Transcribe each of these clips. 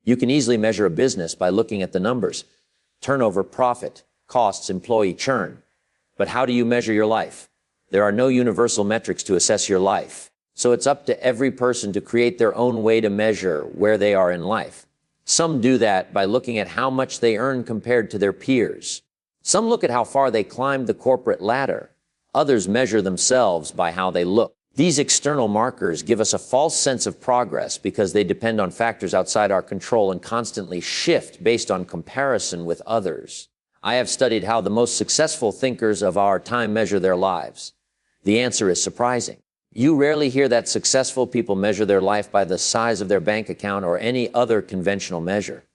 You can easily measure a business by looking at the numbers: turnover, profit, costs, employee churn. But how do you measure your life? There are no universal metrics to assess your life. So it's up to every person to create their own way to measure where they are in life. Some do that by looking at how much they earn compared to their peers. Some look at how far they climbed the corporate ladder. Others measure themselves by how they look. These external markers give us a false sense of progress because they depend on factors outside our control and constantly shift based on comparison with others. I have studied how the most successful thinkers of our time measure their lives. The answer is surprising. You rarely hear that successful people measure their life by the size of their bank account or any other conventional measure.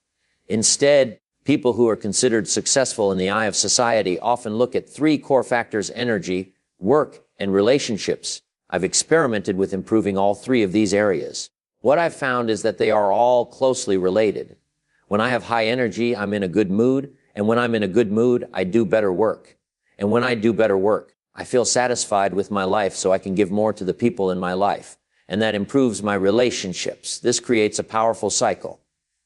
Instead, people who are considered successful in the eye of society often look at three core factors: energy, work, and relationships. I've experimented with improving all three of these areas. What I've found is that they are all closely related. When I have high energy, I'm in a good mood, and when I'm in a good mood, I do better work. And when I do better work, I feel satisfied with my life, so I can give more to the people in my life. And that improves my relationships. This creates a powerful cycle.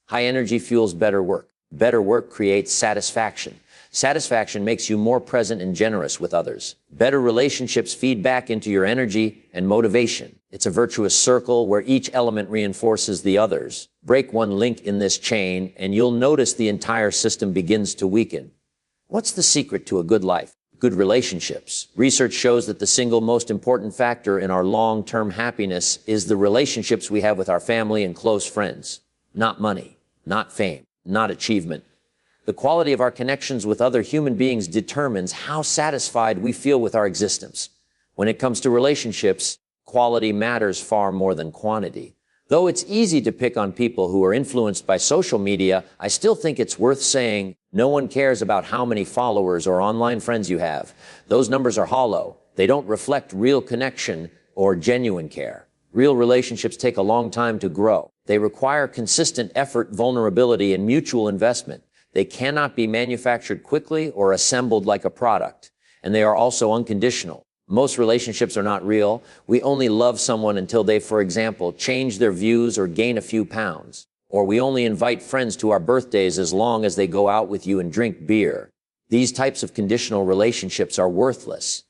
High energy fuels better work. Better work creates satisfaction. Satisfaction makes you more present and generous with others. Better relationships feed back into your energy and motivation. It's a virtuous circle where each element reinforces the others. Break one link in this chain, and you'll notice the entire system begins to weaken. What's the secret to a good life? Good relationships. Research shows that the single most important factor in our long-term happiness is the relationships we have with our family and close friends. Not money, not fame, not achievement. The quality of our connections with other human beings determines how satisfied we feel with our existence. When it comes to relationships, quality matters far more than quantity. Though it's easy to pick on people who are influenced by social media, I still think it's worth saying no one cares about how many followers or online friends you have. Those numbers are hollow. They don't reflect real connection or genuine care. Real relationships take a long time to grow. They require consistent effort, vulnerability, and mutual investment. They cannot be manufactured quickly or assembled like a product. And they are also unconditional. Most relationships are not real. We only love someone until they, for example, change their views or gain a few pounds. Or we only invite friends to our birthdays as long as they go out with you and drink beer. These types of conditional relationships are worthless.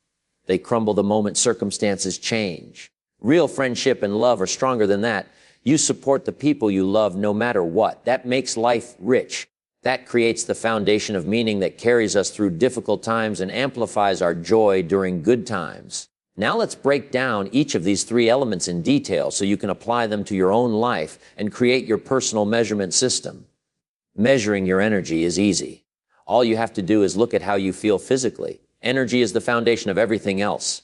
They crumble the moment circumstances change. Real friendship and love are stronger than that. You support the people you love no matter what. That makes life rich. That creates the foundation of meaning that carries us through difficult times and amplifies our joy during good times. Now let's break down each of these three elements in detail so you can apply them to your own life and create your personal measurement system. Measuring your energy is easy. All you have to do is look at how you feel physically. Energy is the foundation of everything else.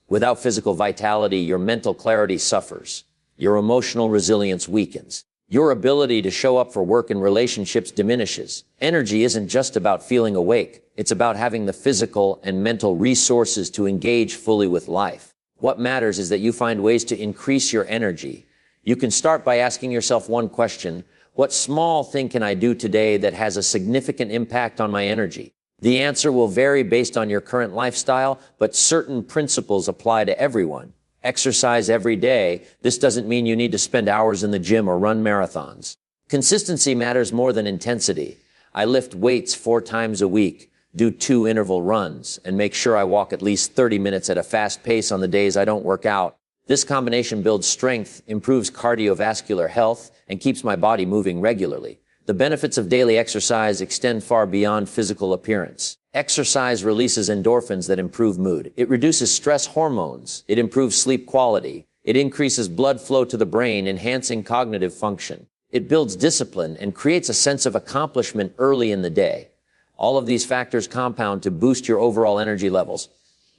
Without physical vitality, your mental clarity suffers. Your emotional resilience weakens. Your ability to show up for work and relationships diminishes. Energy isn't just about feeling awake. It's about having the physical and mental resources to engage fully with life. What matters is that you find ways to increase your energy. You can start by asking yourself one question: what small thing can I do today that has a significant impact on my energy? The answer will vary based on your current lifestyle, but certain principles apply to everyone. Exercise every day. This doesn't mean you need to spend hours in the gym or run marathons. Consistency matters more than intensity. I lift weights 4 times a week, do 2 interval runs, and make sure I walk at least 30 minutes at a fast pace on the days I don't work out. This combination builds strength, improves cardiovascular health, and keeps my body moving regularly. The benefits of daily exercise extend far beyond physical appearance. Exercise releases endorphins that improve mood. It reduces stress hormones. It improves sleep quality. It increases blood flow to the brain, enhancing cognitive function. It builds discipline and creates a sense of accomplishment early in the day. All of these factors compound to boost your overall energy levels.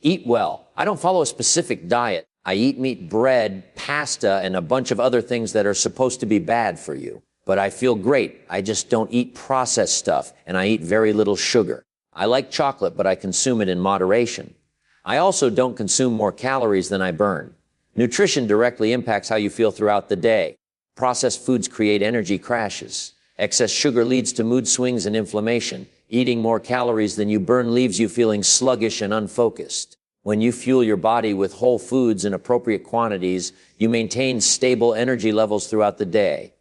Eat well. I don't follow a specific diet. I eat meat, bread, pasta, and a bunch of other things that are supposed to be bad for you. But I feel great. I just don't eat processed stuff, and I eat very little sugar. I like chocolate, but I consume it in moderation. I also don't consume more calories than I burn. Nutrition directly impacts how you feel throughout the day. Processed foods create energy crashes. Excess sugar leads to mood swings and inflammation. Eating more calories than you burn leaves you feeling sluggish and unfocused. When you fuel your body with whole foods in appropriate quantities, you maintain stable energy levels throughout the day.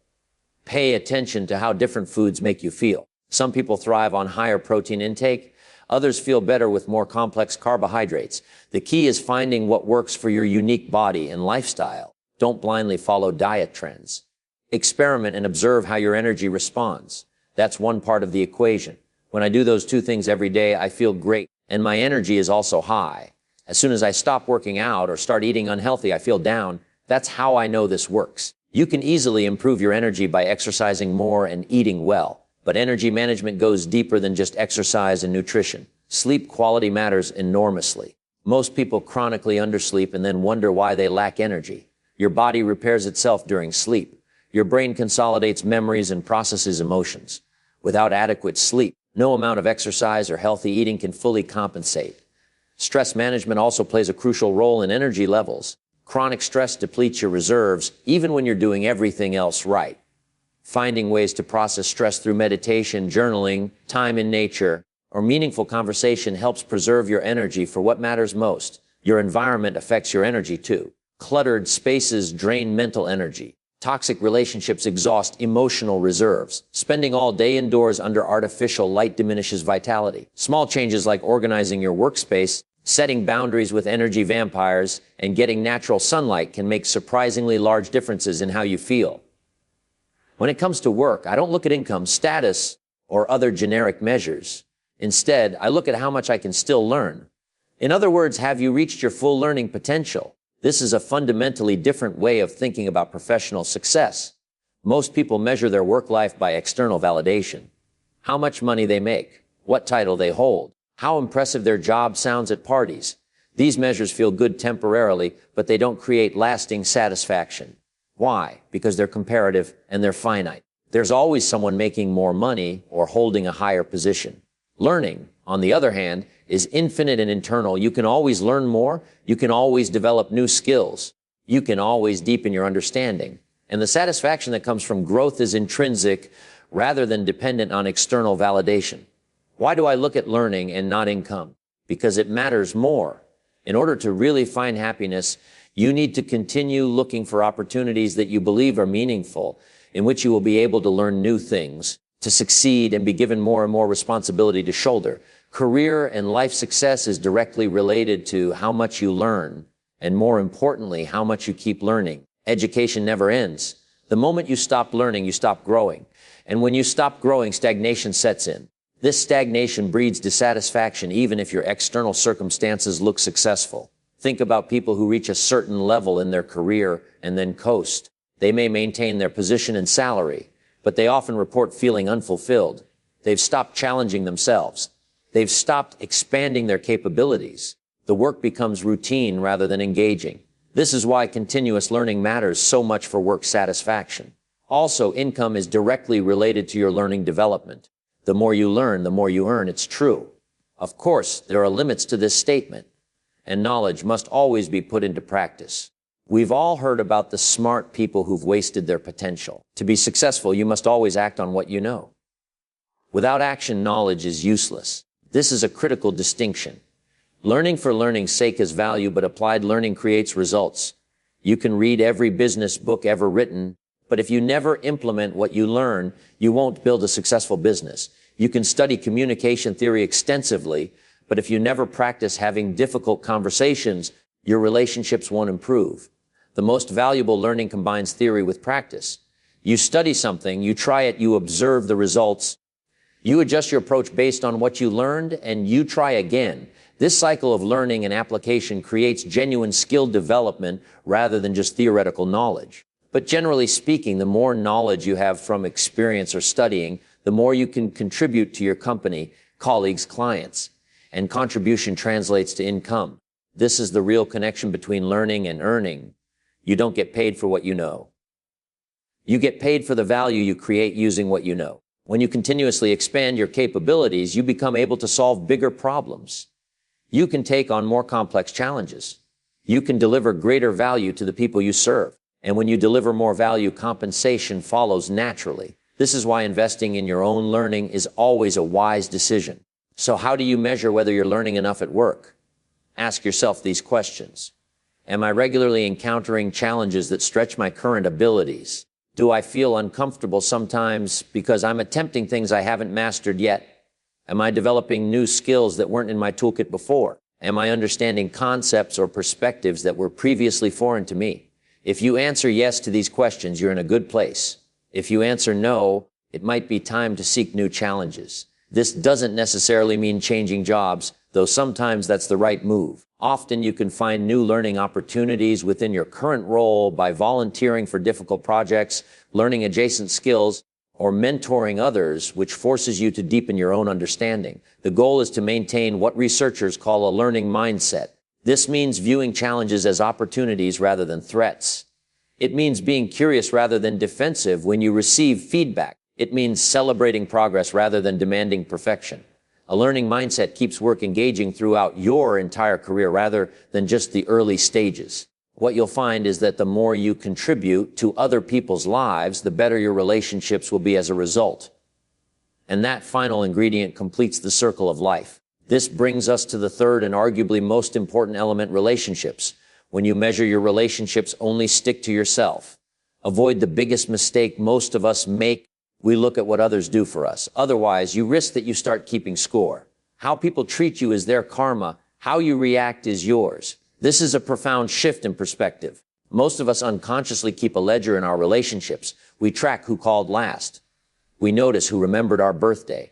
Pay attention to how different foods make you feel. Some people thrive on higher protein intake. Others feel better with more complex carbohydrates. The key is finding what works for your unique body and lifestyle. Don't blindly follow diet trends. Experiment and observe how your energy responds. That's one part of the equation. When I do those two things every day, I feel great, and my energy is also high. As soon as I stop working out or start eating unhealthy, I feel down. That's how I know this works. You can easily improve your energy by exercising more and eating well. But energy management goes deeper than just exercise and nutrition. Sleep quality matters enormously. Most people chronically undersleep and then wonder why they lack energy. Your body repairs itself during sleep. Your brain consolidates memories and processes emotions. Without adequate sleep, no amount of exercise or healthy eating can fully compensate. Stress management also plays a crucial role in energy levels. Chronic stress depletes your reserves, even when you're doing everything else right. Finding ways to process stress through meditation, journaling, time in nature, or meaningful conversation helps preserve your energy for what matters most. Your environment affects your energy too. Cluttered spaces drain mental energy. Toxic relationships exhaust emotional reserves. Spending all day indoors under artificial light diminishes vitality. Small changes like organizing your workspace, setting boundaries with energy vampires, and getting natural sunlight can make surprisingly large differences in how you feel. When it comes to work, I don't look at income, status, or other generic measures. Instead, I look at how much I can still learn. In other words, have you reached your full learning potential? This is a fundamentally different way of thinking about professional success. Most people measure their work life by external validation. How much money they make, what title they hold, how impressive their job sounds at parties. These measures feel good temporarily, but they don't create lasting satisfaction. Why? Because they're comparative and they're finite. There's always someone making more money or holding a higher position. Learning, on the other hand, is infinite and internal. You can always learn more. You can always develop new skills. You can always deepen your understanding. And the satisfaction that comes from growth is intrinsic rather than dependent on external validation. Why do I look at learning and not income? Because it matters more. In order to really find happiness, you need to continue looking for opportunities that you believe are meaningful, in which you will be able to learn new things, to succeed and be given more and more responsibility to shoulder. Career and life success is directly related to how much you learn, and more importantly, how much you keep learning. Education never ends. The moment you stop learning, you stop growing. And when you stop growing, stagnation sets in. This stagnation breeds dissatisfaction even if your external circumstances look successful. Think about people who reach a certain level in their career and then coast. They may maintain their position and salary, but they often report feeling unfulfilled. They've stopped challenging themselves. They've stopped expanding their capabilities. The work becomes routine rather than engaging. This is why continuous learning matters so much for work satisfaction. Also, income is directly related to your learning development. The more you learn, the more you earn. It's true. Of course, there are limits to this statement, and knowledge must always be put into practice. We've all heard about the smart people who've wasted their potential. To be successful, you must always act on what you know. Without action, knowledge is useless. This is a critical distinction. Learning for learning's sake is value, but applied learning creates results. You can read every business book ever written, but if you never implement what you learn, you won't build a successful business. You can study communication theory extensively, but if you never practice having difficult conversations, your relationships won't improve. The most valuable learning combines theory with practice. You study something, you try it, you observe the results. You adjust your approach based on what you learned, and you try again. This cycle of learning and application creates genuine skill development rather than just theoretical knowledge. But generally speaking, the more knowledge you have from experience or studying, the more you can contribute to your company, colleagues, clients. And contribution translates to income. This is the real connection between learning and earning. You don't get paid for what you know. You get paid for the value you create using what you know. When you continuously expand your capabilities, you become able to solve bigger problems. You can take on more complex challenges. You can deliver greater value to the people you serve. And when you deliver more value, compensation follows naturally. This is why investing in your own learning is always a wise decision. So how do you measure whether you're learning enough at work? Ask yourself these questions. Am I regularly encountering challenges that stretch my current abilities? Do I feel uncomfortable sometimes because I'm attempting things I haven't mastered yet? Am I developing new skills that weren't in my toolkit before? Am I understanding concepts or perspectives that were previously foreign to me? If you answer yes to these questions, you're in a good place. If you answer no, it might be time to seek new challenges. This doesn't necessarily mean changing jobs, though sometimes that's the right move. Often you can find new learning opportunities within your current role by volunteering for difficult projects, learning adjacent skills, or mentoring others, which forces you to deepen your own understanding. The goal is to maintain what researchers call a learning mindset. This means viewing challenges as opportunities rather than threats. It means being curious rather than defensive when you receive feedback. It means celebrating progress rather than demanding perfection. A learning mindset keeps work engaging throughout your entire career rather than just the early stages. What you'll find is that the more you contribute to other people's lives, the better your relationships will be as a result. And that final ingredient completes the circle of life. This brings us to the third and arguably most important element, relationships. When you measure your relationships, only stick to yourself. Avoid the biggest mistake most of us make. We look at what others do for us. Otherwise, you risk that you start keeping score. How people treat you is their karma. How you react is yours. This is a profound shift in perspective. Most of us unconsciously keep a ledger in our relationships. We track who called last. We notice who remembered our birthday.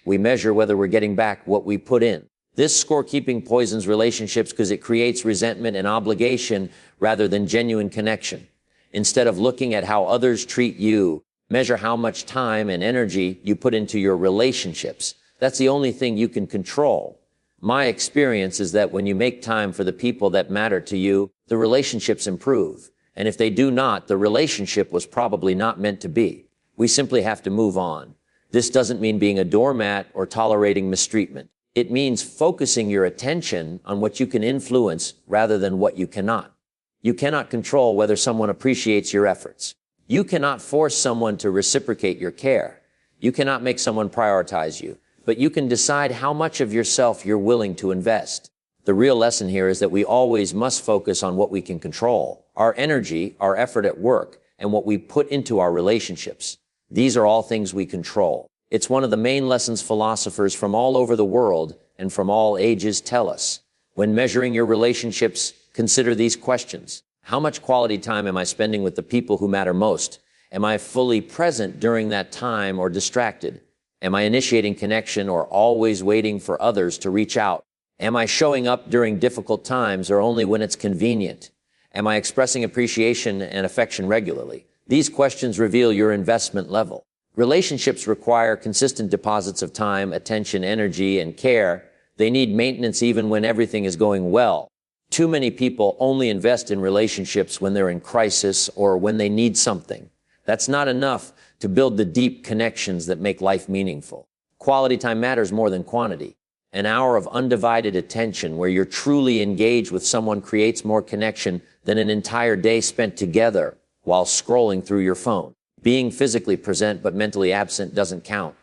We measure whether we're getting back what we put in. This scorekeeping poisons relationships because it creates resentment and obligation rather than genuine connection. Instead of looking at how others treat you, measure how much time and energy you put into your relationships. That's the only thing you can control. My experience is that when you make time for the people that matter to you, the relationships improve. And if they do not, the relationship was probably not meant to be. We simply have to move on. This doesn't mean being a doormat or tolerating mistreatment. It means focusing your attention on what you can influence rather than what you cannot. You cannot control whether someone appreciates your efforts. You cannot force someone to reciprocate your care. You cannot make someone prioritize you. But you can decide how much of yourself you're willing to invest. The real lesson here is that we always must focus on what we can control. Our energy, our effort at work, and what we put into our relationships. These are all things we control. It's one of the main lessons philosophers from all over the world and from all ages tell us. When measuring your relationships, consider these questions. How much quality time am I spending with the people who matter most? Am I fully present during that time or distracted? Am I initiating connection or always waiting for others to reach out? Am I showing up during difficult times or only when it's convenient? Am I expressing appreciation and affection regularly? These questions reveal your investment level. Relationships require consistent deposits of time, attention, energy, and care. They need maintenance even when everything is going well. Too many people only invest in relationships when they're in crisis or when they need something. That's not enough to build the deep connections that make life meaningful. Quality time matters more than quantity. An hour of undivided attention where you're truly engaged with someone creates more connection than an entire day spent together while scrolling through your phone. Being physically present but mentally absent doesn't count.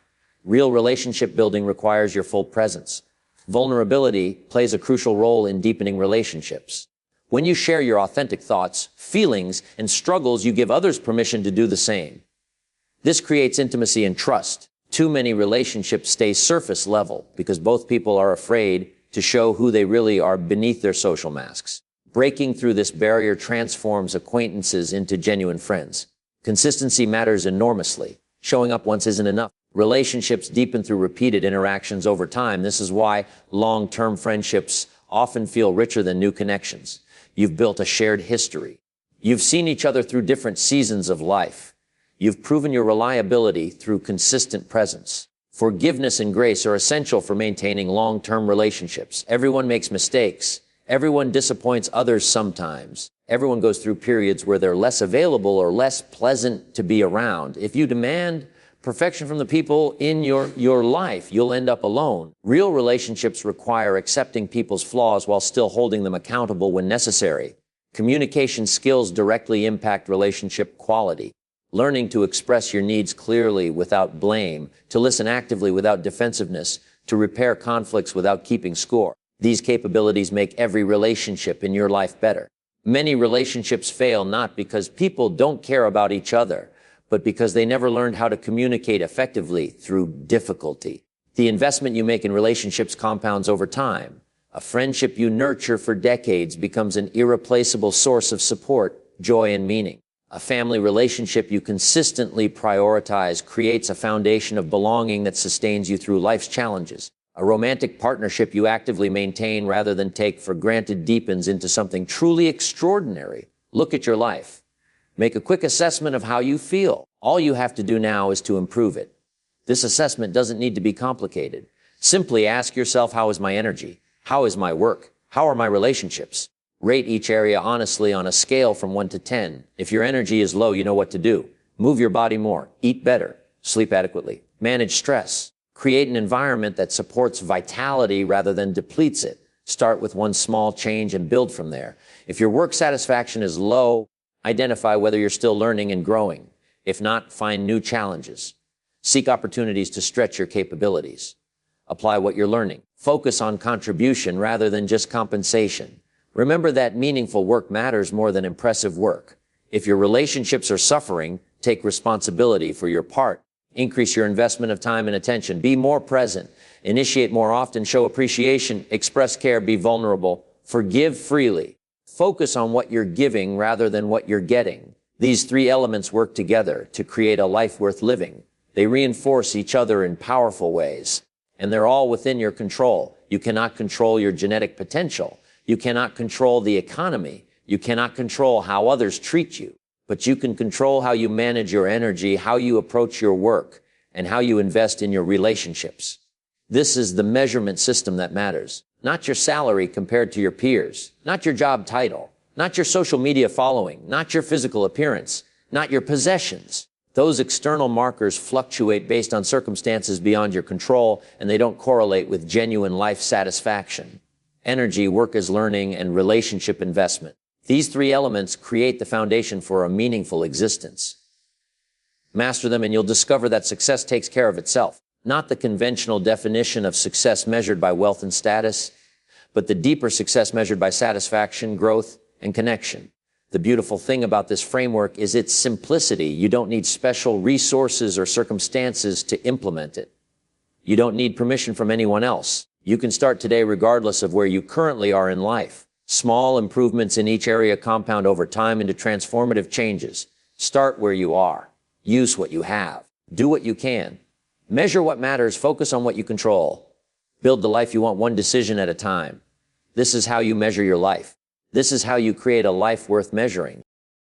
Real relationship building requires your full presence. Vulnerability plays a crucial role in deepening relationships. When you share your authentic thoughts, feelings, and struggles, you give others permission to do the same. This creates intimacy and trust. Too many relationships stay surface level because both people are afraid to show who they really are beneath their social masks. Breaking through this barrier transforms acquaintances into genuine friends. Consistency matters enormously. Showing up once isn't enough. Relationships deepen through repeated interactions over time. This is why long-term friendships often feel richer than new connections. You've built a shared history. You've seen each other through different seasons of life. You've proven your reliability through consistent presence. Forgiveness and grace are essential for maintaining long-term relationships. Everyone makes mistakes. Everyone disappoints others sometimes. Everyone goes through periods where they're less available or less pleasant to be around. If you demand perfection from the people in your life, you'll end up alone. Real relationships require accepting people's flaws while still holding them accountable when necessary. Communication skills directly impact relationship quality. Learning to express your needs clearly without blame, to listen actively without defensiveness, to repair conflicts without keeping score. These capabilities make every relationship in your life better. Many relationships fail not because people don't care about each other, but because they never learned how to communicate effectively through difficulty. The investment you make in relationships compounds over time. A friendship you nurture for decades becomes an irreplaceable source of support, joy, and meaning. A family relationship you consistently prioritize creates a foundation of belonging that sustains you through life's challenges. A romantic partnership you actively maintain rather than take for granted deepens into something truly extraordinary. Look at your life. Make a quick assessment of how you feel. All you have to do now is to improve it. This assessment doesn't need to be complicated. Simply ask yourself, how is my energy? How is my work? How are my relationships? Rate each area honestly on a scale from 1 to 10. If your energy is low, you know what to do. Move your body more. Eat better. Sleep adequately. Manage stress. Create an environment that supports vitality rather than depletes it. Start with one small change and build from there. If your work satisfaction is low, identify whether you're still learning and growing. If not, find new challenges. Seek opportunities to stretch your capabilities. Apply what you're learning. Focus on contribution rather than just compensation. Remember that meaningful work matters more than impressive work. If your relationships are suffering, take responsibility for your part. Increase your investment of time and attention. Be more present. Initiate more often. Show appreciation. Express care. Be vulnerable. Forgive freely. Focus on what you're giving rather than what you're getting. These three elements work together to create a life worth living. They reinforce each other in powerful ways, and they're all within your control. You cannot control your genetic potential. You cannot control the economy. You cannot control how others treat you, but you can control how you manage your energy, how you approach your work, and how you invest in your relationships. This is the measurement system that matters. Not your salary compared to your peers, not your job title, not your social media following, not your physical appearance, not your possessions. Those external markers fluctuate based on circumstances beyond your control, and they don't correlate with genuine life satisfaction. Energy, work as learning, and relationship investment. These three elements create the foundation for a meaningful existence. Master them and you'll discover that success takes care of itself. Not the conventional definition of success measured by wealth and status, but the deeper success measured by satisfaction, growth, and connection. The beautiful thing about this framework is its simplicity. You don't need special resources or circumstances to implement it. You don't need permission from anyone else. You can start today regardless of where you currently are in life. Small improvements in each area compound over time into transformative changes. Start where you are. Use what you have. Do what you can. Measure what matters. Focus on what you control. Build the life you want, one decision at a time. This is how you measure your life. This is how you create a life worth measuring.